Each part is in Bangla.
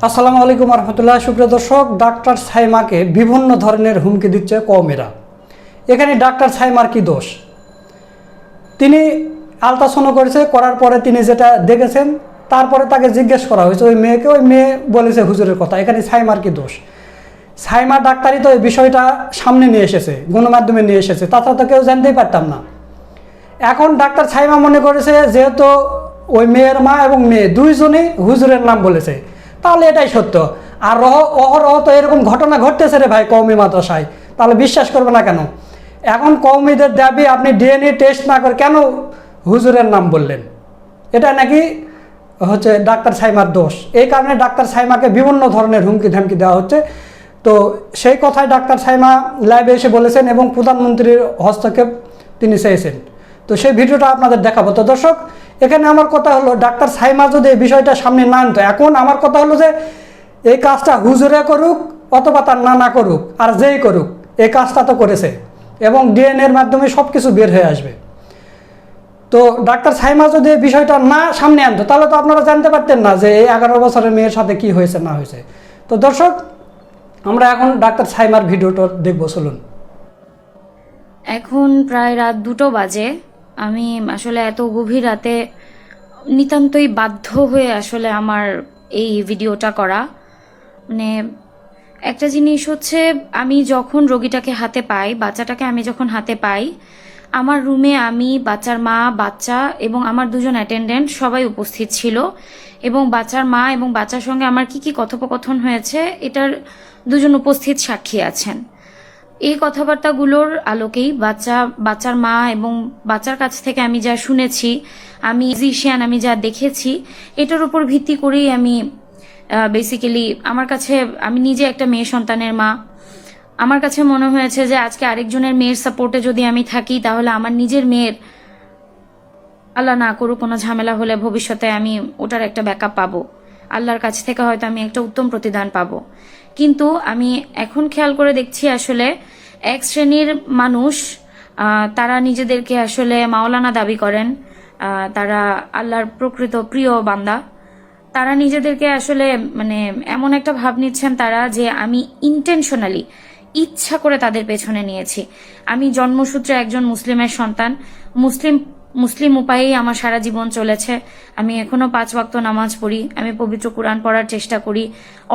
আসসালামু আলাইকুম রহমতুল্লাহ। সুপ্রিয় দর্শক, ডাক্তার সাইমাকে বিভিন্ন ধরনের হুমকি দিচ্ছে কওমেরা। এখানে ডাক্তার সাইমার কি দোষ? তিনি আলট্রাসাউন্ড করেছে, করার পরে তিনি যেটা দেখেছেন, তারপরে তাকে জিজ্ঞেস করা হয়েছে ওই মেয়েকে, ওই মেয়ে বলেছে হুজুরের কথা। এখানে সাইমার কি দোষ? সাইমা ডাক্তারই তো এই বিষয়টা সামনে নিয়ে এসেছে, গণমাধ্যমে নিয়ে এসেছে, তাছাড়া তো কেউ জানতেই পারতাম না। এখন ডাক্তার সাইমা মনে করেছে যেহেতু ওই মেয়ের মা এবং মেয়ে দুইজনেই হুজুরের নাম বলেছে, তাহলে এটাই সত্য। আর অহরহ তো এরকম ঘটনা ঘটতেছে রে ভাই কওমি মাদ্রাসায়, তাহলে বিশ্বাস করবে না কেন? এখন কওমিদের দাবি আপনি ডিএনএ টেস্ট না করে কেন হুজুরের নাম বললেন? এটা নাকি হচ্ছে ডাক্তার সাইমার দোষ। এই কারণে ডাক্তার সাইমাকে বিভিন্ন ধরনের হুমকি ধামকি দেওয়া হচ্ছে। তো সেই কথাই ডাক্তার সাইমা লাইভে এসে বলেছেন এবং প্রধানমন্ত্রীর হস্তক্ষেপ তিনি চেয়েছেন। তো সেই ভিডিওটা আপনাদের দেখাবো। তো দর্শক, এখানে আমার কথা হলো, ডাক্তার সাইমা যদি এই বিষয়টা সামনে না আনতো, এখন আমার কথা হলো যে এই কাজটা হুজুরে করুক অথবা তার নানা করুক আর যেই করুক, এই কাজটা তো করেছে এবং ডিএনএর মাধ্যমে সব কিছু বের হয়ে আসবে। তো ডাক্তার সাইমা যদি এই বিষয়টা না সামনে আনতো, তাহলে তো আপনারা জানতে পারতেন না যে এই 11 বছরের মেয়ের সাথে কি হয়েছে না হয়েছে। তো দর্শক, আমরা এখন ডাক্তার সাইমার ভিডিওটা দেখবো, চলুন। এখন প্রায় রাত 2টো বাজে। আমি আসলে এত গভীর রাতে নিতান্তই বাধ্য হয়ে আসলে আমার এই ভিডিওটা করা। মানে একটা জিনিস হচ্ছে, আমি যখন রোগীটাকে হাতে পাই, বাচ্চাটাকে আমি যখন হাতে পাই, আমার রুমে আমি, বাচ্চার মা, বাচ্চা এবং আমার 2জন অ্যাটেন্ডেন্ট সবাই উপস্থিত ছিল এবং বাচ্চার মা এবং বাচ্চার সঙ্গে আমার কি কি কথোপকথন হয়েছে এটার 2জন উপস্থিত সাক্ষী আছেন। এই কথাবার্তাগুলোর আলোকেই বাচ্চার মা এবং বাচ্চার কাছ থেকে আমি যা শুনেছি, আমি ফিজিশিয়ান, আমি যা দেখেছি, এটার উপর ভিত্তি করেই আমি বেসিক্যালি আমার কাছে, আমি নিজে একটা মেয়ে সন্তানের মা, আমার কাছে মনে হয়েছে যে আজকে আরেকজনের মেয়ের সাপোর্টে যদি আমি থাকি, তাহলে আমার নিজের মেয়ের আল্লাহ না করুক কোনো ঝামেলা হলে ভবিষ্যতে আমি ওটার একটা ব্যাকআপ পাবো, আল্লাহর কাছ থেকে হয়তো আমি একটা উত্তম প্রতিদান পাবো। কিন্তু আমি এখন খেয়াল করে দেখছি আসলে এক শ্রেণীর মানুষ, তারা নিজেদেরকে আসলে মাওলানা দাবি করেন, তারা আল্লাহর প্রকৃত প্রিয় বান্দা, তারা নিজেদেরকে আসলে মানে এমন একটা ভাব নিচ্ছেন তারা, যে আমি ইন্টেনশনালি ইচ্ছা করে তাদের পেছনে নিয়েছি। আমি জন্মসূত্রে একজন মুসলিমের সন্তান, মুসলিম উপায়েই আমার সারা জীবন চলেছে। আমি এখনো 5 ওয়াক্ত নামাজ পড়ি, আমি পবিত্র কোরআন পড়ার চেষ্টা করি,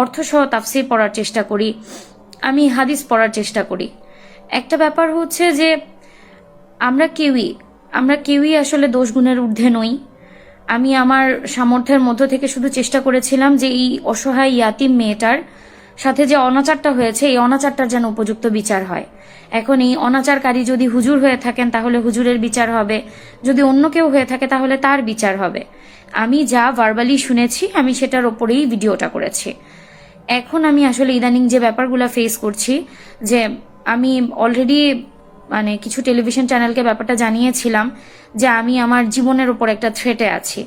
অর্থসহ তাফসীর পড়ার চেষ্টা করি, আমি হাদিস পড়ার চেষ্টা করি। একটা ব্যাপার হচ্ছে যে আমরা কেউই আসলে দোষ গুণের ঊর্ধ্বে নই। আমি আমার সামর্থ্যের মধ্য থেকে শুধু চেষ্টা করেছিলাম যে এই অসহায় ইয়াতিম মেয়েটার সাথে যে অনাচারটা হয়েছে, এই অনাচারটার যেন উপযুক্ত বিচার হয়। এখন এই অনাচারকারী যদি হুজুর হয়ে থাকেন, তাহলে হুজুরের বিচার হবে, যদি অন্য কেউ হয়ে থাকে তাহলে তার বিচার হবে। আমি যা ভার্বালি শুনেছি, আমি সেটার ওপরেই ভিডিওটা করেছি। এখন আমি আসলে ইদানিং যে ব্যাপারগুলো ফেস করছি, যে আমি অলরেডি মানে কিছু টেলিভিশন চ্যানেলকে ব্যাপারটা জানিয়েছিলাম যে আমি আমার জীবনের ওপর একটা থ্রেটে আছি।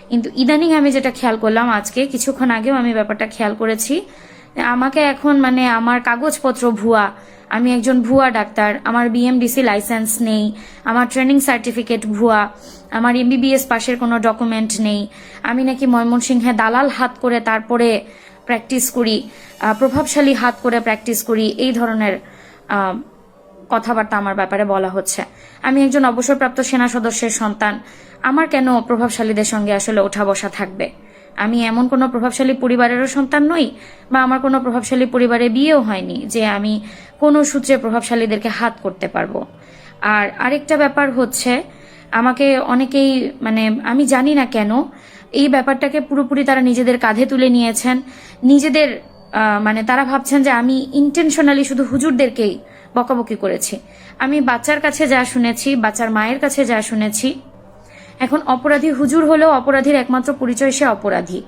কিন্তু ইদানিং আমি যেটা খেয়াল করলাম, আজকে কিছুক্ষণ আগেও আমি ব্যাপারটা খেয়াল করেছি, আমাকে এখন মানে আমার কাগজপত্র ভুয়া, আমি একজন ভুয়া ডাক্তার, আমার বিএমডিসি লাইসেন্স নেই, আমার ট্রেনিং সার্টিফিকেট ভুয়া, আমার এমবিবিএস পাশের কোনো ডকুমেন্ট নেই, আমি নাকি ময়মনসিংহে দালাল হাত করে তারপরে প্র্যাকটিস করি, প্রভাবশালী হাত করে প্র্যাকটিস করি, এই ধরনের কথাবার্তা আমার ব্যাপারে বলা হচ্ছে। আমি একজন অবসরপ্রাপ্ত সেনা সদস্যের সন্তান, আমার কেন প্রভাবশালীদের সঙ্গে আসলে ওঠা বসা থাকবে? আমি এমন কোনো প্রভাবশালী পরিবারেরও সন্তান নই, বা আমার কোনো প্রভাবশালী পরিবারে বিয়েও হয়নি যে আমি কোনো সূত্রে প্রভাবশালীদেরকে হাত করতে পারবো। আর আরেকটা ব্যাপার হচ্ছে, আমাকে অনেকেই মানে আমি জানি না কেন এই ব্যাপারটাকে পুরোপুরি তারা নিজেদের কাঁধে তুলে নিয়েছেন, নিজেদের মানে তারা ভাবছেন যে আমি ইন্টেনশনালি শুধু হুজুরদেরকেই বকাবকি করেছি। আমি বাচ্চার কাছে যা শুনেছি, বাচ্চার মায়ের কাছে যা শুনেছি, এখন অপরাধী হুজুর হলেও অপরাধীর একমাত্র পরিচয় সে অপরাধী।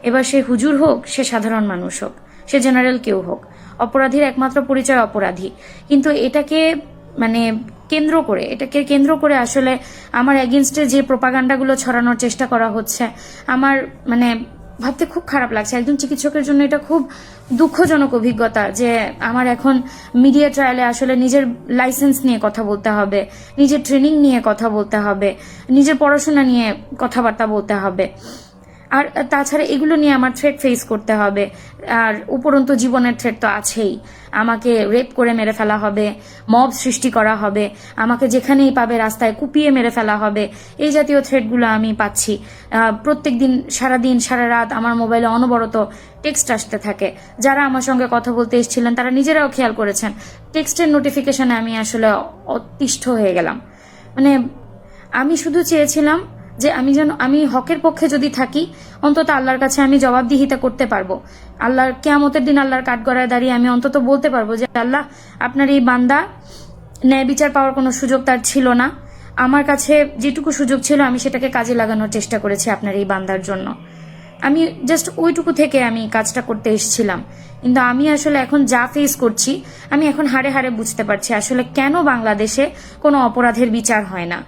এবার সে হুজুর হোক, সে সাধারণ মানুষ হোক, সে জেনারেল কেউ হোক, অপরাধীর একমাত্র পরিচয় অপরাধী। কিন্তু এটাকে কেন্দ্র করে আসলে আমার এগেনস্টে যে প্রোপাগান্ডাগুলো ছড়ানোর চেষ্টা করা হচ্ছে, আমার মানে ভাবতে খুব খারাপ লাগছে। একজন চিকিৎসকের জন্য এটা খুব দুঃখজনক অভিজ্ঞতা যে আমার এখন মিডিয়া ট্রায়ালে আসলে নিজের লাইসেন্স নিয়ে কথা বলতে হবে, নিজের ট্রেনিং নিয়ে কথা বলতে হবে, নিজের পড়াশোনা নিয়ে কথাবার্তা বলতে হবে। আর তাছাড়া এগুলো নিয়ে আমার থ্রেট ফেস করতে হবে, আর উপরন্তু জীবনের থ্রেট তো আছেই। আমাকে রেপ করে মেরে ফেলা হবে, মব সৃষ্টি করা হবে, আমাকে যেখানেই পাবে রাস্তায় কুপিয়ে মেরে ফেলা হবে, এই জাতীয় থ্রেটগুলো আমি পাচ্ছি। প্রত্যেক দিন সারাদিন সারা রাত আমার মোবাইলে অনবরত টেক্সট আসতে থাকে। যারা আমার সঙ্গে কথা বলতে এসেছিলেন তারা নিজেরাও খেয়াল করেছেন, টেক্সটের নোটিফিকেশনে আমি আসলে অতিষ্ঠ হয়ে গেলাম। মানে আমি শুধু চেয়েছিলাম যে আমি হকের পক্ষে যদি থাকি, অন্তত আল্লাহর কাছে আমি জবাবদিহিতা করতে পারবো। আল্লাহর কিয়ামতের দিন আল্লাহর কাঠগড়ায় দাঁড়িয়ে আমি অন্তত বলতে পারবো যে আল্লাহ, আপনার এই বান্দা ন্যায় বিচার পাওয়ার কোনো সুযোগ তার ছিল না, আমার কাছে যেটুকু সুযোগ ছিল আমি সেটাকে কাজে লাগানোর চেষ্টা করেছি আপনার এই বান্দার জন্য। আমি জাস্ট ওইটুকু থেকে আমি কাজটা করতে এসেছিলাম। কিন্তু আমি আসলে এখন যা ফেস করছি, আমি এখন হাড়ে হাড়ে বুঝতে পারছি আসলে কেন বাংলাদেশে কোনো অপরাধের বিচার হয় না,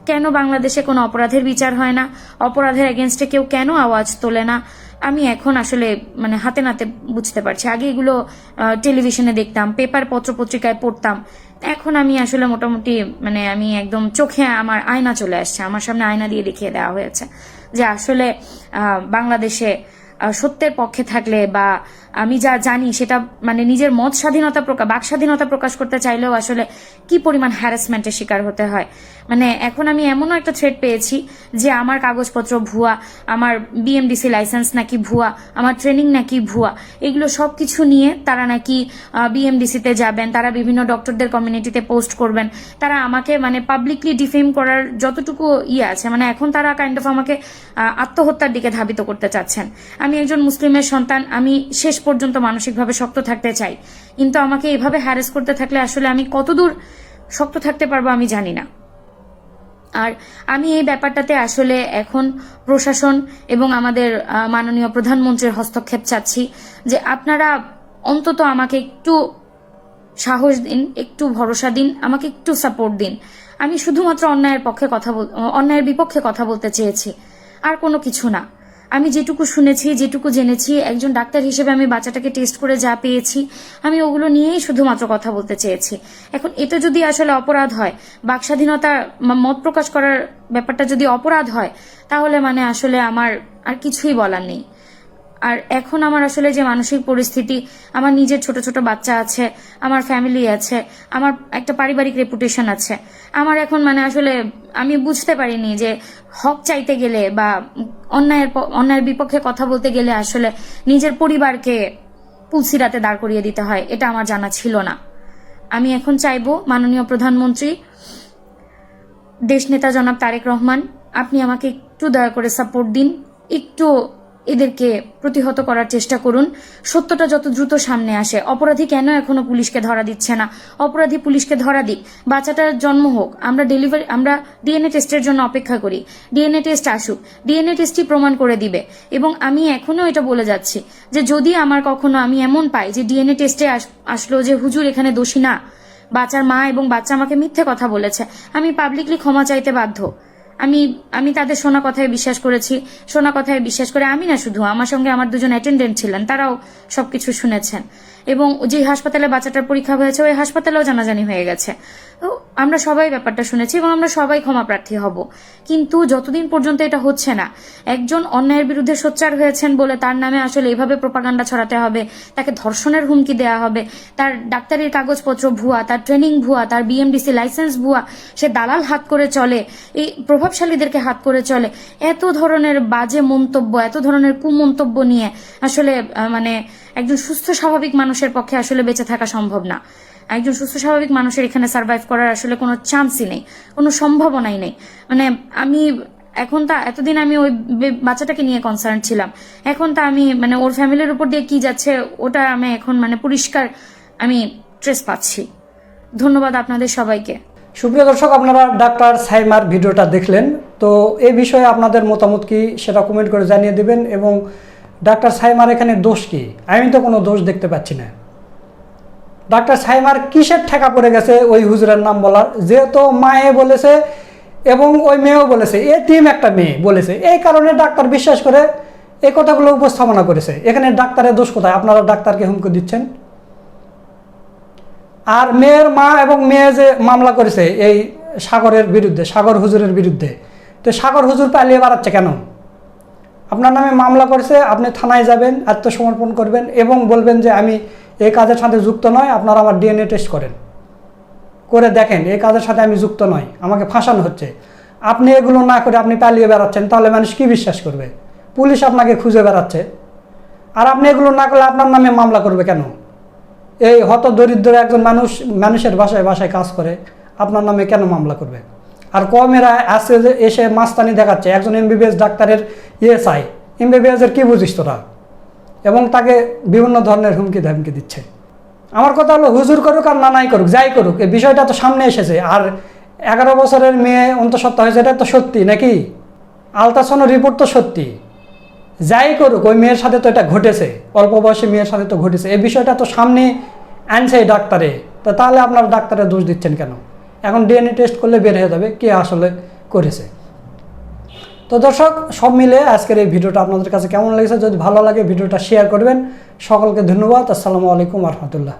কেন বাংলাদেশে কোনো অপরাধের বিচার হয় না, অপরাধের এগেনস্টে কেউ কেন আওয়াজ তোলে না। আমি এখন আসলে মানে হাতে নাতে বুঝতে পারছি। আগে এগুলো টেলিভিশনে দেখতাম, পেপার পত্র পত্রিকায় পড়তাম, এখন আমি আসলে মোটামুটি মানে আমি একদম চোখে আমার আয়না চলে আসছে, আমার সামনে আয়না দিয়ে দেখিয়ে দেওয়া হয়েছে যে আসলে বাংলাদেশে সত্যের পক্ষে থাকলে বা আমি যা জানি সেটা মানে নিজের মত স্বাধীনতা বাক স্বাধীনতা প্রকাশ করতে চাইলেও আসলে কি পরিমাণ হ্যারাসমেন্টের শিকার হতে হয়। মানে এখন আমি এমনও একটা থ্রেট পেয়েছি যে আমার কাগজপত্র ভুয়া, আমার বিএমডিসি লাইসেন্স নাকি ভুয়া, আমার ট্রেনিং নাকি ভুয়া, এগুলো সব কিছু নিয়ে তারা নাকি বিএমডিসিতে যাবেন, তারা বিভিন্ন ডক্টরদের কমিউনিটিতে পোস্ট করবেন, তারা আমাকে মানে পাবলিকলি ডিফেম করার যতটুকু আছে, মানে এখন তারা কাইন্ড অফ আমাকে আত্মহত্যার দিকে ধাবিত করতে চাচ্ছেন। আমি একজন মুসলিমের সন্তান, আমি শেষ পর্যন্ত মানসিকভাবে শক্ত থাকতে চাই, কিন্তু আমাকে এভাবে হ্যারাস করতে থাকলে আসলে আমি কতদূর শক্ত থাকতে পারবো আমি জানি না। আর আমি এই ব্যাপারটাতে আসলে এখন প্রশাসন এবং আমাদের মাননীয় প্রধানমন্ত্রীর হস্তক্ষেপ চাচ্ছি যে আপনারা অন্তত আমাকে একটু সাহস দিন, একটু ভরসা দিন, আমাকে একটু সাপোর্ট দিন। আমি শুধুমাত্র অন্যায়ের বিপক্ষে কথা বলতে চেয়েছি, আর কোনো কিছু না। আমি যেটুকু শুনেছি, যেটুকু জেনেছি, একজন ডাক্তার হিসেবে আমি বাচ্চাটাকে টেস্ট করে যা পেয়েছি, আমি ওগুলো নিয়েই শুধুমাত্র কথা বলতে চেয়েছি। এখন এটা যদি আসলে অপরাধ হয়, বাক স্বাধীনতা মত প্রকাশ করার ব্যাপারটা যদি অপরাধ হয়, তাহলে মানে আসলে আমার আর কিছুই বলার নেই। আর এখন আমার আসলে যে মানসিক পরিস্থিতি, আমার নিজের ছোট ছোট বাচ্চা আছে, আমার ফ্যামিলি আছে, আমার একটা পারিবারিক রেপুটেশন আছে, আমার এখন মানে আসলে আমি বুঝতে পারিনি যে হক চাইতে গেলে বা অন্যায়ের বিপক্ষে কথা বলতে গেলে আসলে নিজের পরিবারকে পুলসিরাতে দাঁড় করিয়ে দিতে হয়, এটা আমার জানা ছিল না। আমি এখন চাইবো মাননীয় প্রধানমন্ত্রী, দেশনেতা জনাব তারেক রহমান, আপনি আমাকে একটু দয়া করে সাপোর্ট দিন, একটু এদেরকে প্রতিহত করার চেষ্টা করুন। সত্যটা যত দ্রুত সামনে আসে। অপরাধী কেন এখনো পুলিশকে ধরা দিচ্ছে না? অপরাধী পুলিশকে ধরা দিক, বাচ্চাটার জন্ম হোক, আমরা ডিএনএ টেস্টের জন্য অপেক্ষা করি, ডিএনএ টেস্ট আসুক, ডিএনএ টেস্টই প্রমাণ করে দিবে। এবং আমি এখনো এটা বলে যাচ্ছি যে যদি আমার কখনো আমি এমন পাই যে ডিএনএ টেস্টে আসলো যে হুজুর এখানে দোষী না, বাচ্চার মা এবং বাচ্চা আমাকে মিথ্যে কথা বলেছে, আমি পাবলিকলি ক্ষমা চাইতে বাধ্য। আমি তাদের শোনা কথায় বিশ্বাস করেছি, শোনা কথায় বিশ্বাস করে আমি না শুধু, আমার সঙ্গে আমার দুজন অ্যাটেন্ডেন্ট ছিলেন, তারাও সবকিছু শুনেছেন। এবং যে হাসপাতালে বাচ্চাটার পরীক্ষা হয়েছে ওই হাসপাতালেও জানাজানি হয়ে গেছে। তো আমরা সবাই ব্যাপারটা শুনেছি এবং আমরা সবাই ক্ষমা প্রার্থী হব। কিন্তু যতদিন পর্যন্ত এটা হচ্ছে না, একজন অন্যায়ের বিরুদ্ধে সোচ্চার হয়েছেন বলে তার নামে আসলে এভাবে প্রোপাগান্ডা ছড়াতে হবে, তাকে ধর্ষণের হুমকি দেওয়া হবে, তার ডাক্তারির কাগজপত্র ভুয়া, তার ট্রেনিং ভুয়া, তার বিএমডিসি লাইসেন্স ভুয়া, সে দালাল হাত করে চলে, এই প্রভাবশালীদেরকে হাত করে চলে, এত ধরনের বাজে মন্তব্য, এত ধরনের কুমন্তব্য নিয়ে আসলে মানে একজন সুস্থ স্বাভাবিক মানুষের পক্ষে আসলে বেঁচে থাকা সম্ভব না। একজন সুস্থ স্বাভাবিক মানুষের এখানে সার্ভাইভ করার আসলে কোনো চান্সই নেই, কোনো সম্ভাবনাই নেই। মানে আমি এখন তা এতদিন আমি ওই বাচ্চাটাকে নিয়ে কনসার্ন ছিলাম, এখন তা আমি মানে ওর ফ্যামিলির উপর দিয়ে কি যাচ্ছে ওটা আমি এখন মানে পরিষ্কার আমি ট্রেস পাচ্ছি। ধন্যবাদ আপনাদের সবাইকে। সুপ্রিয় দর্শক, আপনারা ডাক্তার সাইমার ভিডিওটা দেখলেন, তো এই বিষয়ে আপনাদের মতামত কি সেটা কমেন্ট করে জানিয়ে দিবেন। এবং ডাক্তার সাইমার এখানে দোষ কি? আমি তো কোনো দোষ দেখতে পাচ্ছি না। ডাক্তার সাইমার কিসের ঠেকা পড়ে গেছে ওই হুজুরের নাম বলার? যেহেতু মায়ে বলেছে এবং ওই মেয়েও বলেছে, এতিম একটা মেয়ে বলেছে, এই কারণে ডাক্তার বিশ্বাস করে এই কথাগুলো উপস্থাপনা করেছে। এখানে ডাক্তারের দোষ কোথায়? আপনারা ডাক্তারকে হুমকি দিচ্ছেন। আর মেয়ের মা এবং মেয়ে যে মামলা করেছে এই সাগরের বিরুদ্ধে, সাগর হুজুরের বিরুদ্ধে, তো সাগর হুজুর পালিয়ে বেড়াচ্ছে কেন? আপনার নামে মামলা করেছে, আপনি থানায় যাবেন, আত্মসমর্পণ করবেন এবং বলবেন যে আমি এই কাজের সাথে যুক্ত নয়, আপনারা আমার ডিএনএ টেস্ট করেন, করে দেখেন এই কাজের সাথে আমি যুক্ত নই, আমাকে ফাঁসানো হচ্ছে। আপনি এগুলো না করে আপনি পালিয়ে বেড়াচ্ছেন, তাহলে মানুষ কি বিশ্বাস করবে? পুলিশ আপনাকে খুঁজে বেড়াচ্ছে, আর আপনি এগুলো না করলে আপনার নামে মামলা করবে কেন? এই হত দরিদ্র একজন মানুষের বাসায় বাসায় কাজ করে, আপনার নামে কেন মামলা করবে? আর কমেরা আসে যে এসে মাস্তানি দেখাচ্ছে, একজন এমবিবিএস ডাক্তারের ইএসআই, এমবিবিএসের কী বুঝিস তোরা, এবং তাকে বিভিন্ন ধরনের হুমকি ধামকি দিচ্ছে। আমার কথা হলো, হুজুর করুক আর নানাই করুক, যাই করুক, এই বিষয়টা তো সামনে এসেছে। আর 11 বছরের মেয়ে অন্তঃসত্ত্বা হয়েছে, এটা তো সত্যি নাকি? আলট্রাসাউন্ড রিপোর্ট তো সত্যি। যাই করুক, ওই মেয়ের সাথে তো এটা ঘটেছে, অল্প বয়সী মেয়ের সাথে তো ঘটেছে। এই বিষয়টা তো সামনে আনছে এই ডাক্তারে, তো তাহলে আপনার ডাক্তারের দোষ দিচ্ছেন কেন? এখন ডিএনএ টেস্ট করলে বের হয়ে যাবে কে আসলে করেছে। তো দর্শক, সব মিলে আজকের এই ভিডিওটা আপনাদের কাছে কেমন লেগেছে? যদি ভালো লাগে ভিডিওটা শেয়ার করবেন। সকলকে ধন্যবাদ। আসসালামু আলাইকুম রহমতুল্লাহ।